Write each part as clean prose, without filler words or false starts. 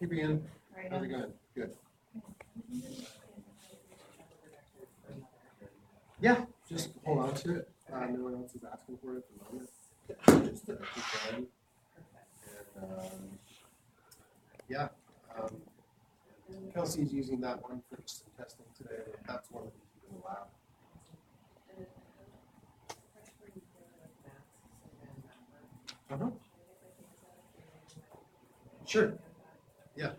Hey, Brian. How's it going? Good. Yeah, just hold on to it. No one else is asking for it at the moment. Just keep going. And yeah, Kelsey's using that one for some testing today. That's one that you can allow. Uh-huh. Sure. Yeah.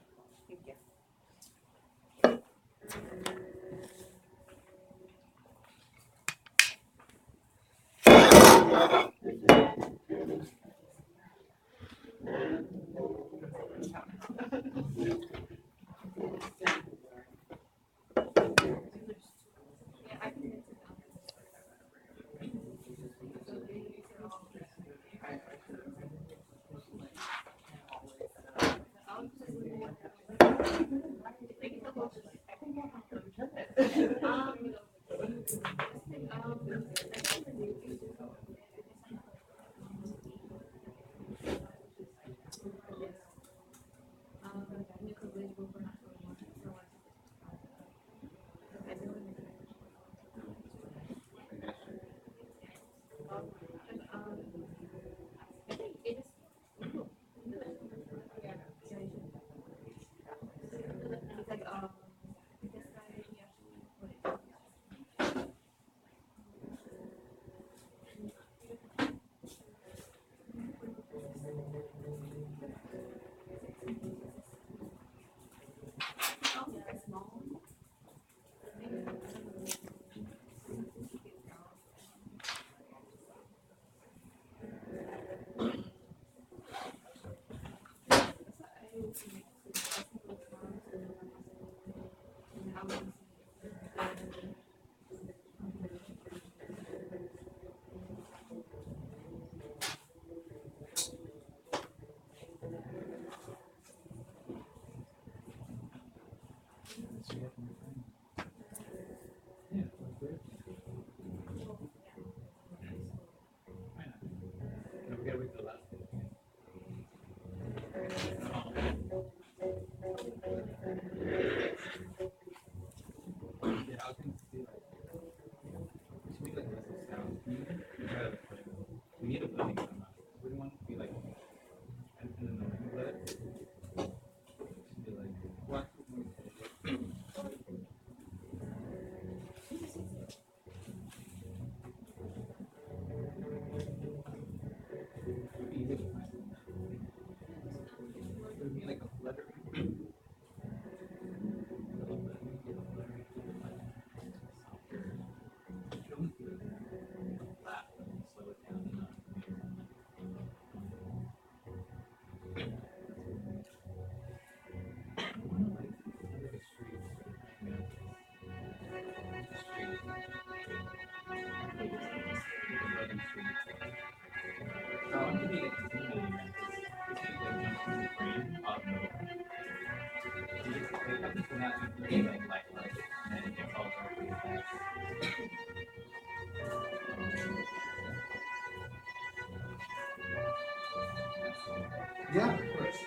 Yeah, of course.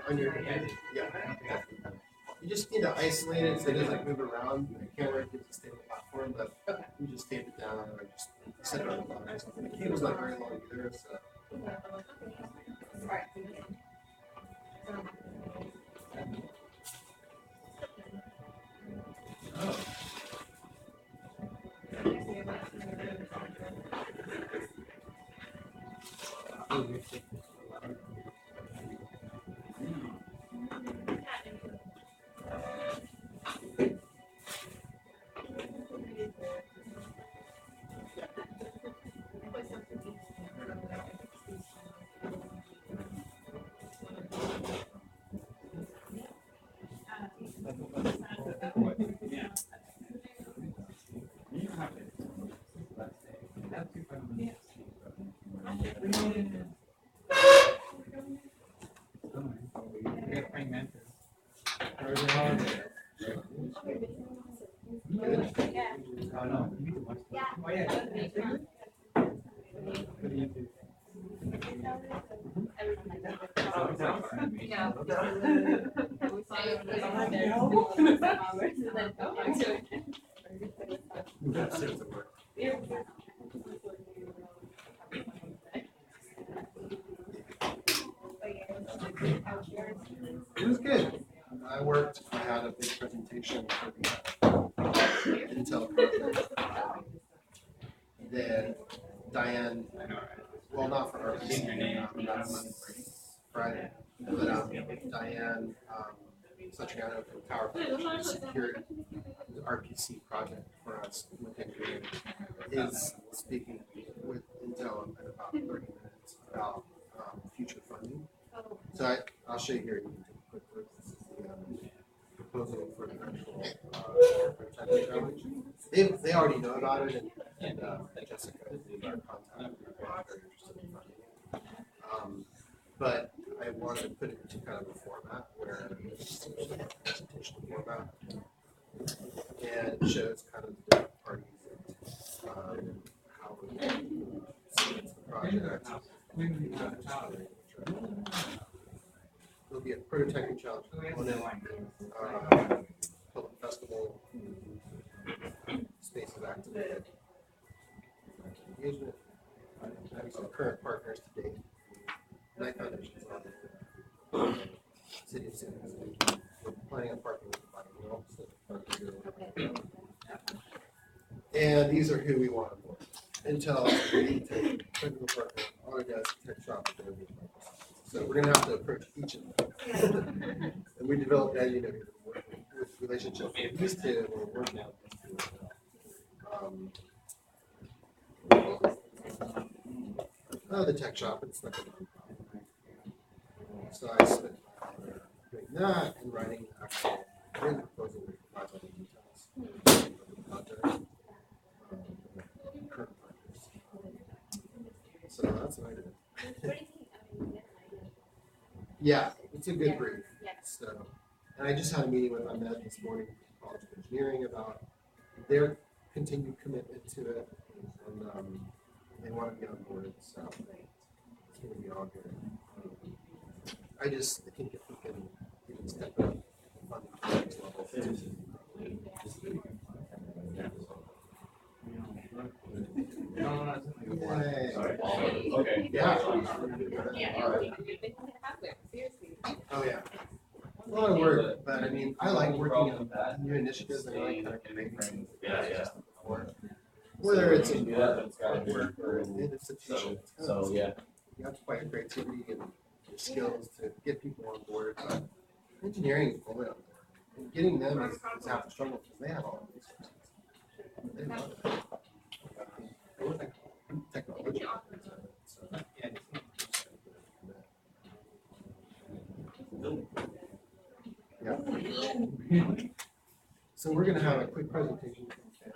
On your head, yeah. You just need to isolate it so it doesn't move around. The camera gives a stable platform, but you just tape it down or just set it on the bottom. The cable's not very long either, so. Oh, no. Oh, yeah. It was good. I had a big presentation for the Intel project. Then Diane, well, not for our Friday, but Diane Satriano from Power secured the RPC project for us with engineering is speaking with Intel in about 30 minutes about future funding. So I'll show you here. You can take a quick look. This is the proposal for the actual prototyping challenge. They already know about it, and Jessica is our contact. We're very interested in funding it. But I wanted to put it into kind of a format where it's a presentation format, and it shows kind of the different parties and how we see the project. There'll be a prototyping challenge component, public festival, space of activated engagement, having some current partners to date. Night Foundation's on the City of San Jose. We're planning on partnering with the Biennial, and these are who we want on board. Intel, technical partner, Autodesk, Tech Shop, and so we're going to have to approach each of them. And we developed that, with relationships with these two, we're working out these two. The Tech Shop, it's not going to be a problem. So I spent doing that and writing the actual written proposal which provides all the details of the project. Current partners. So that's what I did. Yeah, it's a good brief. So, and I just had a meeting with Ahmed this morning, College of Engineering, about their continued commitment to it, and they want to be on board. So it's going to be all good. I think if we can even step up funding to the next level. Okay. Yeah. Oh yeah. A lot of work, but I mean, I like working on new initiatives and I like kind of connecting. Whether it's in work or in institutions. So yeah, you have to find your creativity and your skills to get people on board. But engineering is fully on board, and getting them is half the struggle because they have all the resources. They love it. Technology. So, yeah. So we're going to have a quick presentation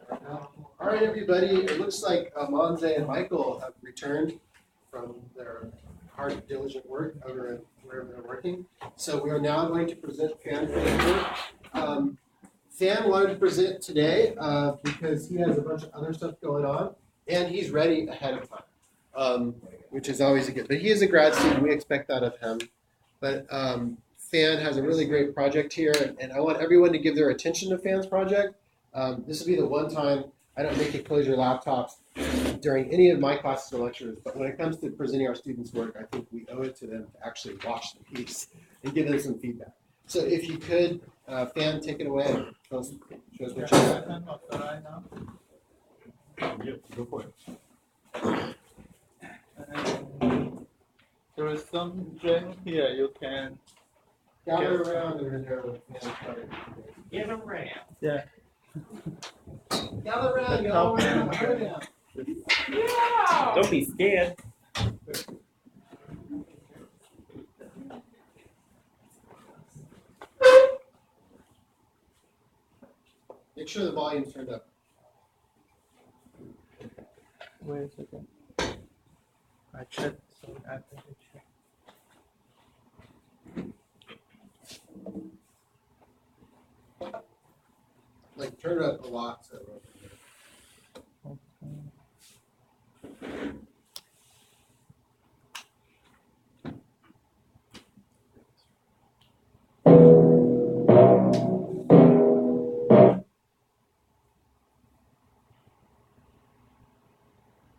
right now. All right, everybody. It looks like Monze and Michael have returned from their hard, diligent work over at wherever they're working. So we are now going to present Fan work. Fan wanted to present today because he has a bunch of other stuff going on, and he's ready ahead of time, which is always a good. But he is a grad student. We expect that of him. But Fan has a really great project here, and I want everyone to give their attention to Fan's project. This will be the one time I don't make you close your laptops during any of my classes or lectures, but when it comes to presenting our students' work, I think we owe it to them to actually watch the piece and give them some feedback. So if you could, Fan, take it away and show us what you got. Yeah, go for it. There is some gem here you can Gather around and Get around. Yeah. Gather around, y'all. Yeah. Don't be scared. Make sure the volume's turned up. Wait a second. I checked, so I think it checked. Like turn it up a lot. So. Okay.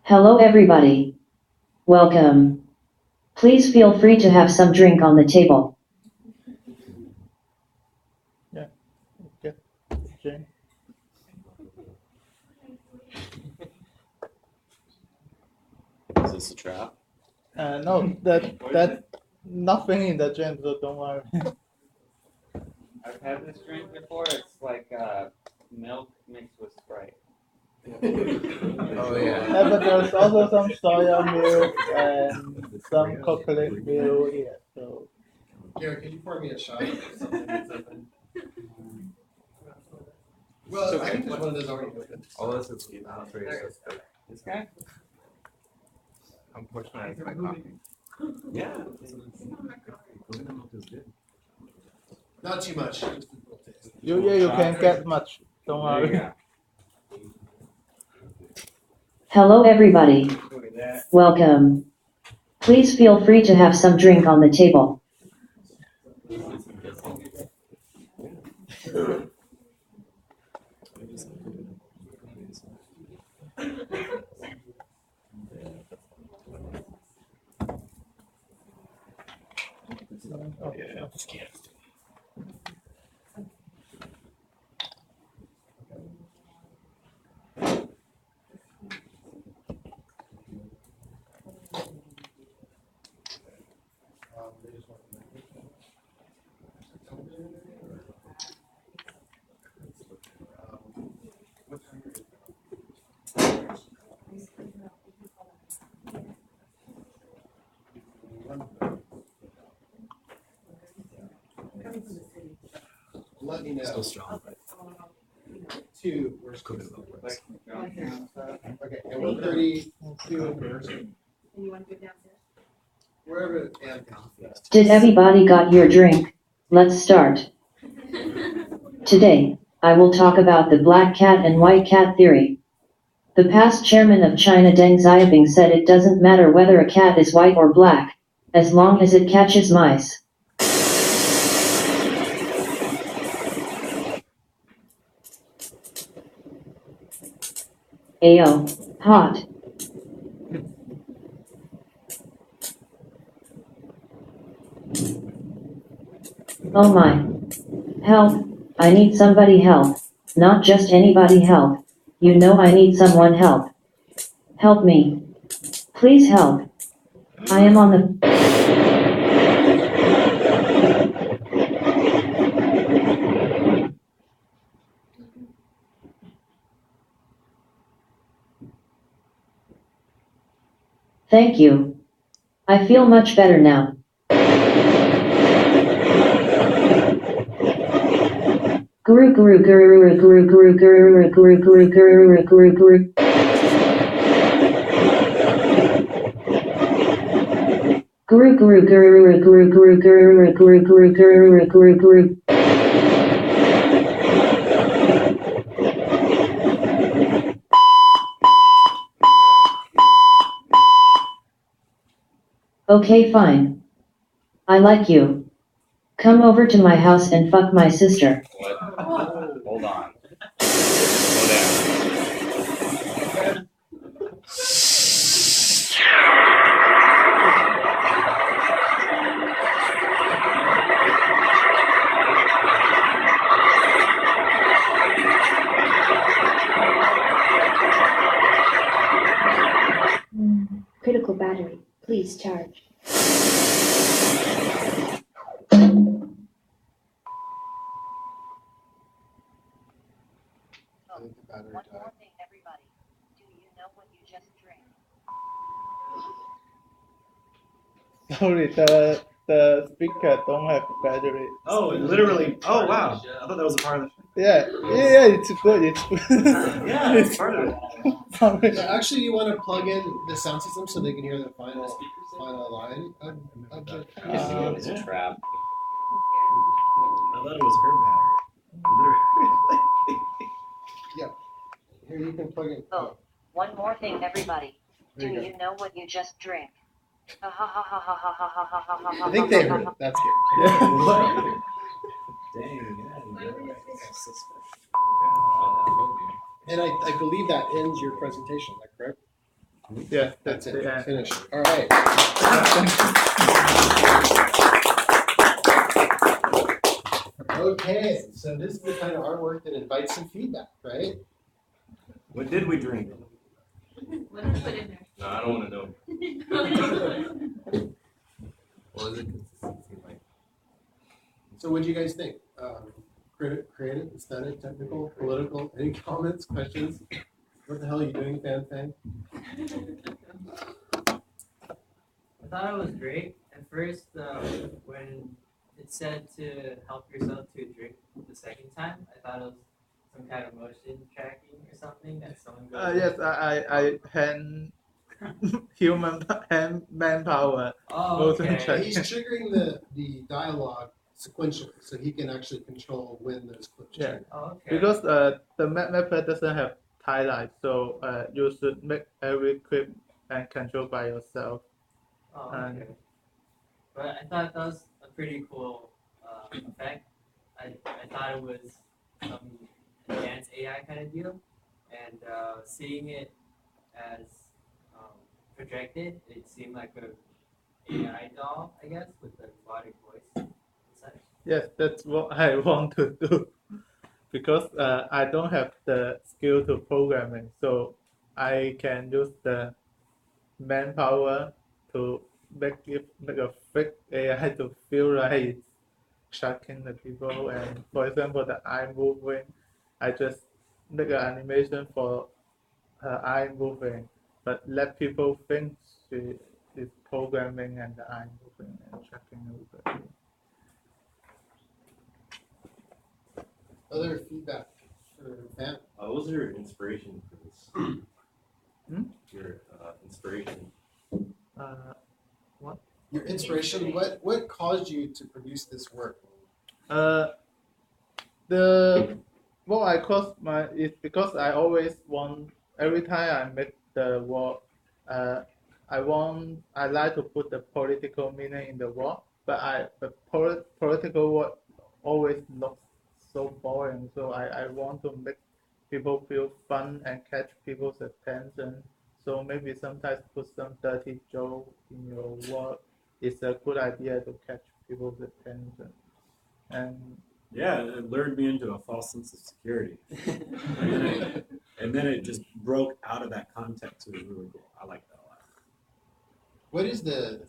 Hello everybody. Welcome. Please feel free to have some drink on the table. Okay. Jane. Is this a trap? No, that nothing in the gym, so don't worry. I've had this drink before. It's like milk mixed with Sprite. Oh yeah. Yeah, but there's also some soya milk and some coconut milk here. So Garrett, can you pour me a shot? Well, I think there's one of those already open. Oh, this is cute. I'll trade this. This guy? I'm portionizing my coffee. Yeah. Not too much. Just a little taste. you can get much. Don't There you worry. go. Hello everybody. Look at that. Welcome. Please feel free to have some drink on the table. Let me know. Still strong. Two, where's Cook it cooking? a little bit. Okay, and 132 in first. And you want to go downstairs? Wherever and Did everybody got your drink? Let's start. Today, I will talk about the black cat and white cat theory. The past chairman of China Deng Xiaoping said it doesn't matter whether a cat is white or black, as long as it catches mice. Ayo, hot. Oh my. Help, I need somebody help. Not just anybody help. You know I need someone help. Help me. Please help. I am on the... Thank you. I feel much better now. Guru guru guru guru guru guru guru guru guru guru guru. Guru guru guru guru guru guru guru guru guru guru guru. Okay, fine. I like you. Come over to my house and fuck my sister. What? Hold on. Slow down. Critical battery, please charge. I think the battery One died. more thing, everybody. Do you know what you just drank? Sorry, the speaker don't have battery. Oh, literally. Oh, wow. I thought that was a part of Yeah, it's good. It's good. Yeah, it's part of it. Sorry. Yeah, actually, you want to plug in the sound system so they can hear the final line of the. It's a trap. I thought it was her battery. Here, you can plug in. Oh. One more thing, everybody. Do There you go. you know what you just drank? I think they heard it. That's good. Yeah. Dang, yeah. And I believe that ends your presentation. Is that correct? Yeah, That's that's it. the end. Finish. All right. Okay, so this is the kind of artwork that invites some feedback, right? What did we drink? What did you put in there? No, I don't want to know. What was it? Consistency, like, So what do you guys think? Creative, aesthetic, technical, political, any comments, questions? What the hell are you doing, Fan Fan? I thought it was great. At first, when it said to help yourself to drink the second time, I thought it was some kind of motion tracking or something that someone goes. Yes, I hand hand manpower Oh, motion okay. check. He's triggering the dialogue sequentially, so he can actually control when those clips Yeah. trigger. Oh, okay. Because the method doesn't have highlight, so you should make every clip and control by yourself. Oh, And okay. But I thought that was a pretty cool effect. I thought it was some advanced AI kind of deal, and seeing it as projected, it seemed like a AI doll, I guess, with the robotic voice and such. yes, that's what I want to do. Because I don't have the skill to programming, so I can use the manpower to make a fake AI to feel like it's shocking the people. And for example, the eye moving, I just make an animation for her eye moving, but let people think she is programming and the eye moving and shocking everybody. Other feedback for Fan? what was your inspiration for this? Your inspiration. What? Your inspiration, what caused you to produce this work? The what I cause my is because I always want every time I make the work, I like to put the political meaning in the work, but political work always looks so boring. So I want to make people feel fun and catch people's attention. So maybe sometimes put some dirty joke in your work. It's a good idea to catch people's attention. And Yeah, it lured me into a false sense of security. and then it just broke out of that context. It was really cool. I like that a lot. What is the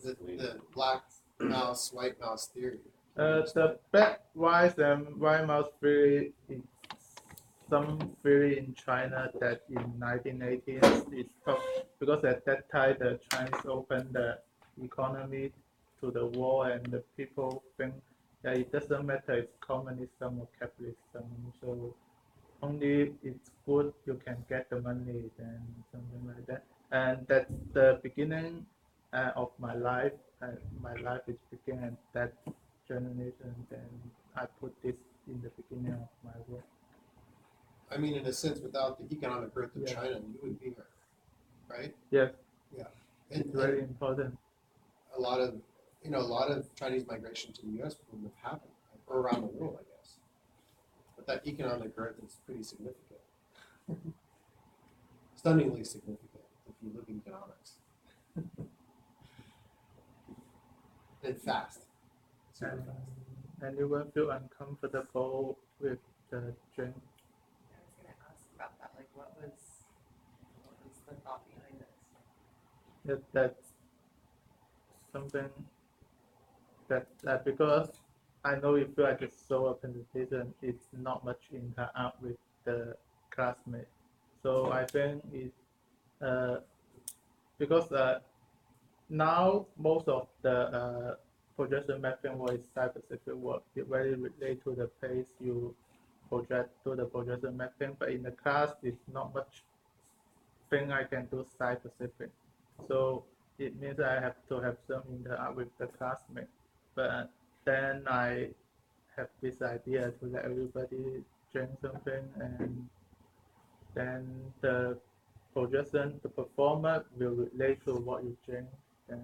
black mouse, white mouse theory? the black, white, and white mouse theory is some theory in China that in 1980s is tough because at that time the Chinese opened the economy to the world and the people think that it doesn't matter if communism or capitalism. So only it's good you can get the money and something like that. And that's the beginning of my life. My life is beginning at that generation. Then I put this in the beginning of my work. I mean, in a sense, without the economic growth of Yeah. China, you wouldn't be here, right? Yes, And, it's very important. a lot of Chinese migration to the U.S. wouldn't have happened, or around the world, I guess. But that economic growth is pretty significant, stunningly significant if you look at economics, and fast. Super And fast. anyone feel uncomfortable with the drink? I was gonna ask about that. Like, what was the thought behind this? That's something that because I know you feel like it's so a presentation, it's not much interact with the classmate. So I think it's because now most of the projection mapping work is site-specific work. It very relate to the place you project to the projection mapping, but in the class it's not much thing I can do site-specific. So it means I have to have some interact with the classmate. But then I have this idea to let everybody drink something, and then the projection, the performer will relate to what you drink and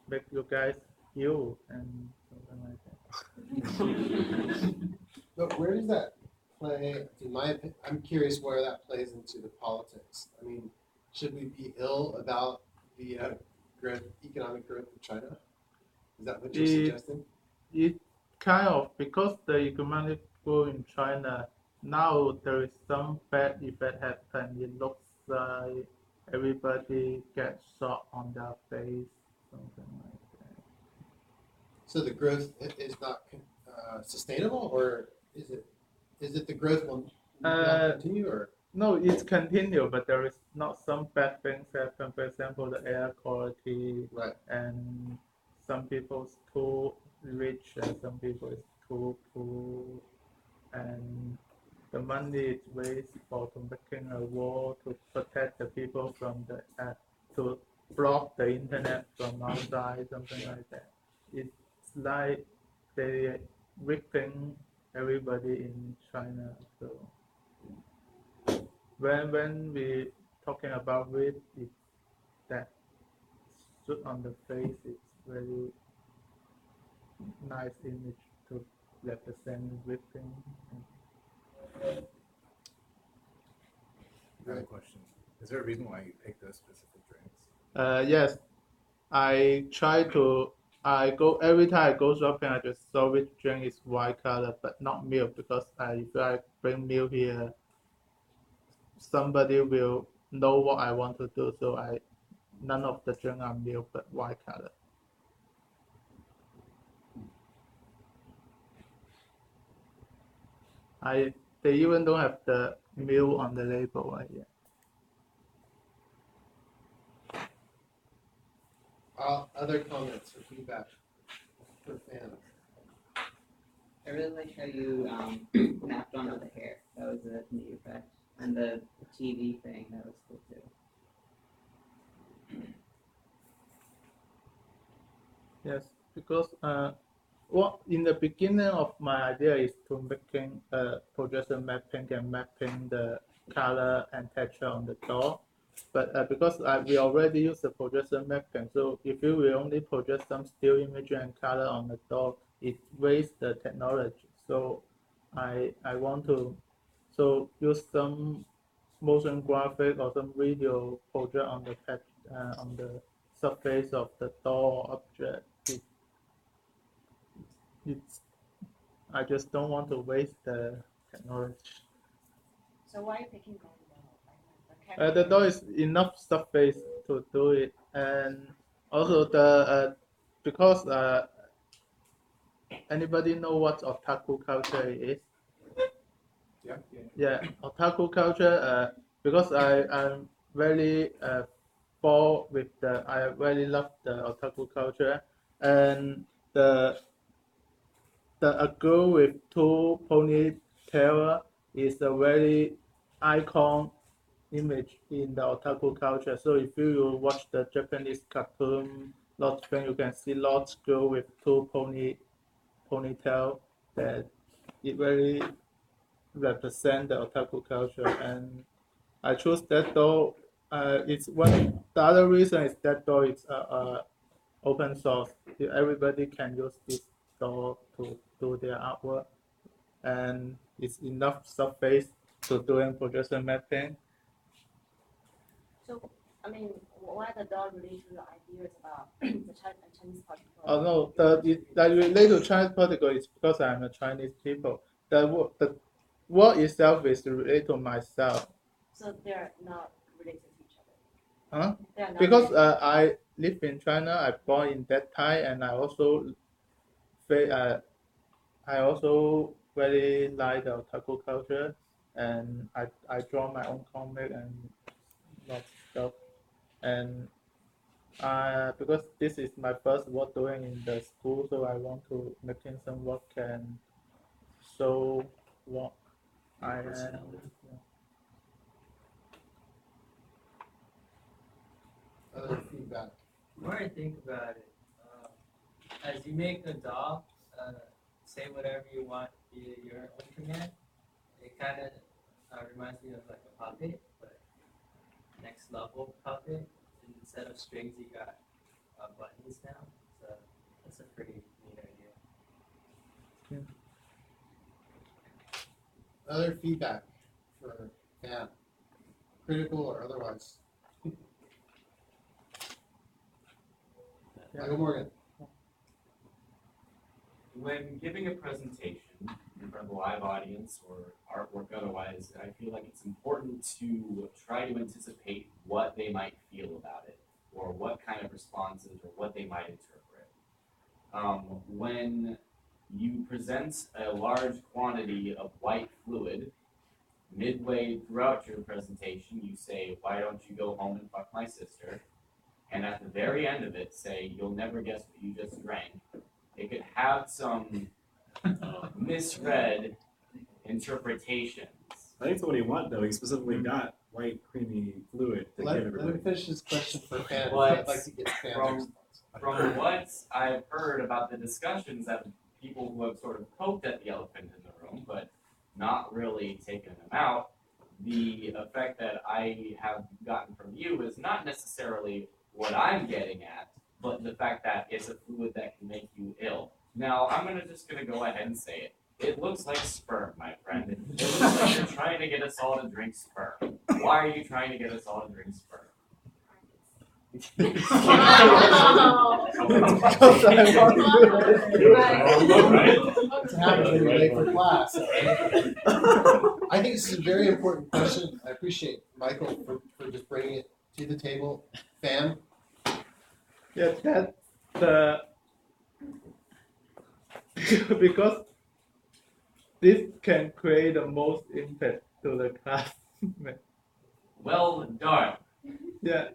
make you guys feel and something like that. But where does that play? In my opinion, I'm curious where that plays into the politics. I mean, should we be ill about the economic growth of China? Is that what you're It- suggesting? It kind of, because the economic growth in China, now there is some bad effect happen. It looks like everybody gets shot on their face, something like that. So the growth is not sustainable, or is it? Is it the growth will not continue, or? No, it's continued, but there is not some bad things happen. For example, the air quality, Right. and some people's too rich and some people is too poor, and the money is waste for to making a wall to protect the people from the to block the internet from outside, something like that. It's like they ripping everybody in China. So when we talking about it, it's that suit on the face. It's very nice image to represent ripping. I have a question. Is there a reason why you pick those specific drinks? Yes, I try to. I go every time I go shopping. I just saw which drink is white color, but not milk because if I bring milk here, somebody will know what I want to do. So none of the drink are milk but white color. They even don't have the milk on the label right yet. Other comments or feedback for fans? I really like how you mapped onto the hair. That was a neat effect. And the TV thing, that was cool too. Yes, because what in the beginning of my idea is to making projection mapping and mapping the color and texture on the door, but because we already use the projection mapping, so if you will only project some still image and color on the door, it wastes the technology. So I want to use some motion graphic or some video project on the on the surface of the door object. It's I just don't want to waste the technology. So why are you picking gold though? The door is enough surface to do it, and also the because anybody know what otaku culture is? Yeah. Yeah, otaku culture. Because I'm very fall with I really love the otaku culture, and the a girl with two ponytail is a very icon image in the otaku culture. So if you watch the Japanese cartoon, lots when you can see lots girl with two ponytail that it very represent the otaku culture, and I choose that door. It's one. The other reason is that door is open source. Everybody can use this door to do their artwork, and it's enough surface to doing projection mapping. So, I mean, why the dog related to the ideas about the Chinese particle? Oh no, that relate to Chinese particle is because I'm a Chinese people. The word itself is related to myself. So they're not related to each other. Huh? They're not Because related. I live in China, I born in that time, and I also very like the otaku culture, and I draw my own comic and lots of stuff, and because this is my first work doing in the school, so I want to making some work and show what I am. Yeah. Other feedback. The more I think about it, as you make a doll, say whatever you want via your own command, it kind of reminds me of like a puppet, but next level puppet. And instead of strings, you got buttons now. So that's a pretty neat idea. Other feedback for fan, critical or otherwise. Michael Morgan. When giving a presentation in front of a live audience or artwork otherwise, I feel like it's important to try to anticipate what they might feel about it, or what kind of responses, or what they might interpret. When you present a large quantity of white fluid, midway throughout your presentation, you say, "Why don't you go home and fuck my sister?" And at the very end of it, say, "You'll never guess what you just drank." It could have some misread interpretations. I think that's what he wanted, though. He specifically got white, creamy fluid to Let give him everybody. finish his question for fans. But I'd like to get fans' from- response. From what I've heard about the discussions that people who have sort of poked at the elephant in the room, but not really taken them out, the effect that I have gotten from you is not necessarily what I'm getting at, but the fact that it's a fluid that can make you ill. Now, I'm just gonna go ahead and say it. It looks like sperm, my friend. It looks like you're trying to get us all to drink sperm. Why are you trying to get us all to drink sperm? Because I want to have it when you're late for class. I think this is a very important question. I appreciate Michael for just bringing it to the table. Fam? Yeah, that's the because this can create the most impact to the class. Well done. Yeah,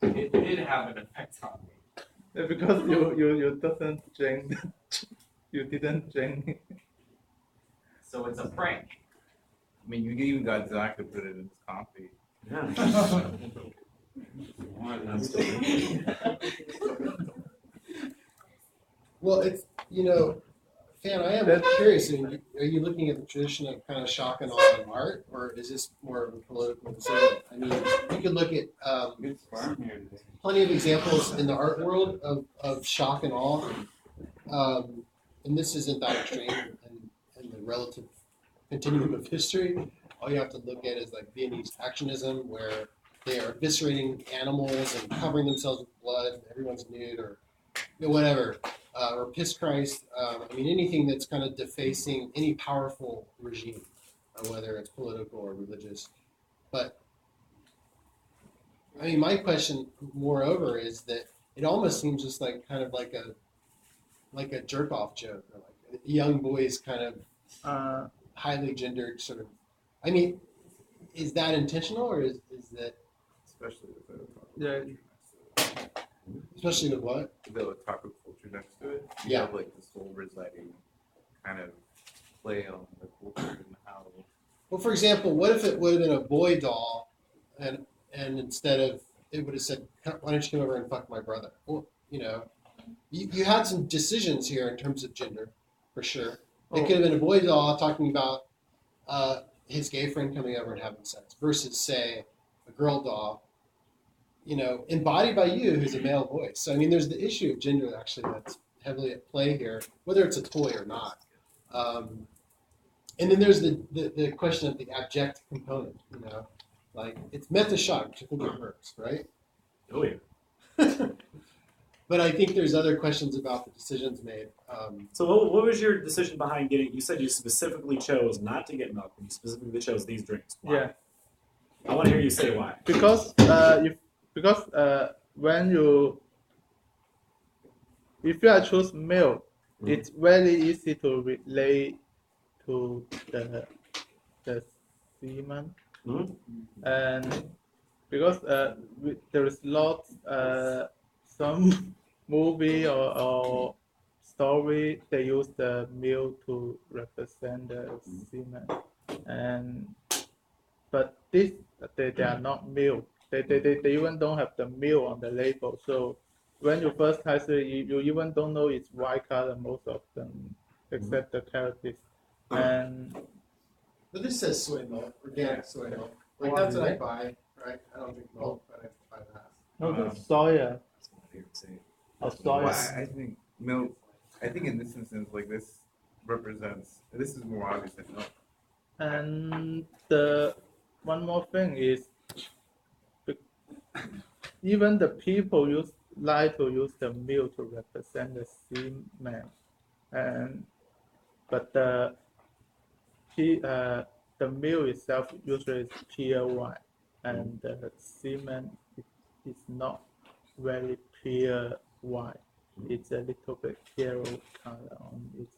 It did have an effect on me. because you doesn't drink, you didn't drink. So it's a prank. I mean, you even got Zach to put it in his coffee. Yeah. Well, it's, Fan, I am curious. Are you looking at the tradition of kind of shock and awe in art, or is this more of a political decision? I mean, you could look at plenty of examples in the art world of shock and awe, and this isn't that extreme in the relative continuum of history. All you have to look at is like Viennese actionism, where they are eviscerating animals and covering themselves with blood. Everyone's nude, or whatever. Or piss Christ. I mean, anything that's kind of defacing any powerful regime, whether it's political or religious. But I mean, my question, moreover, is that it almost seems just like kind of like a jerk off joke, or like a young boys kind of highly gendered sort of. I mean, is that intentional, or is that Especially with the Yeah. especially with what? the otaku culture next to it. You Yeah. have like this whole residing kind of play on the culture and how. Well, for example, what if it would have been a boy doll, and instead of it would have said, "Why don't you come over and fuck my brother?" Well, you had some decisions here in terms of gender, for sure. It could have been a boy doll talking about his gay friend coming over and having sex, versus say a girl doll, embodied by you, who's a male voice. So I mean, there's the issue of gender actually that's heavily at play here, whether it's a toy or not. And then there's the question of the abject component, like it's meant to shock, which I think it works, right? Oh yeah. But I think there's other questions about the decisions made. So what was your decision behind getting? You said you specifically chose not to get milk, and you specifically chose these drinks. Why? Yeah, I want to hear you say why. because when if you choose milk, it's very easy to relate to the semen, and because there is lots some movie or story they use the milk to represent the semen, but this they are not milk. They even don't have the milk on the label. So when you first taste it, you even don't know it's white color, most of them, except the characters. And But this says soy milk, organic soy milk. Like that's what I buy, right? I don't drink milk, but I buy that. no, the soya. That's what I hear you say. Or Well, soya. I think milk. I think in this instance, like this represents. This is more obvious than milk. And the one more thing is, even the people like to use the mill to represent the cement, and but the mill itself usually is pure white, and the cement is not very pure white. It's a little bit yellow color on its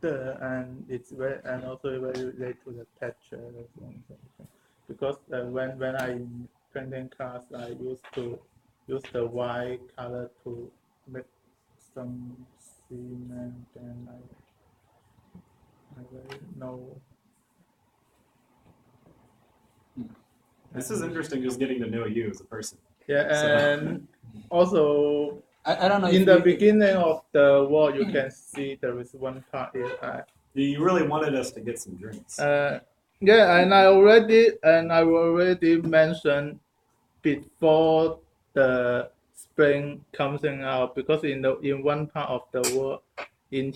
and it's very and also very related to the texture or something. Because when I in painting class, I used to use the white color to make some cement, and I very know. This is interesting, just getting to know you as a person. Yeah, So- and also I don't know. in if the you- beginning of the wall, you can see there is one part is You really wanted us to get some drinks. yeah, and I already mentioned before the spring comes out, because in one part of the world in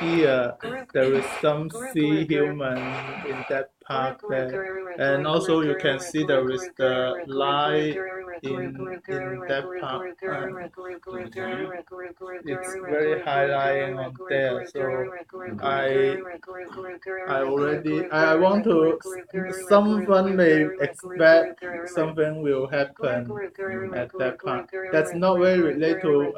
here there is some sea human in that part there, and also you can see there is the light in that part. It's very highlighting on there, so I want to, someone may expect something will happen at that part. That's not very related to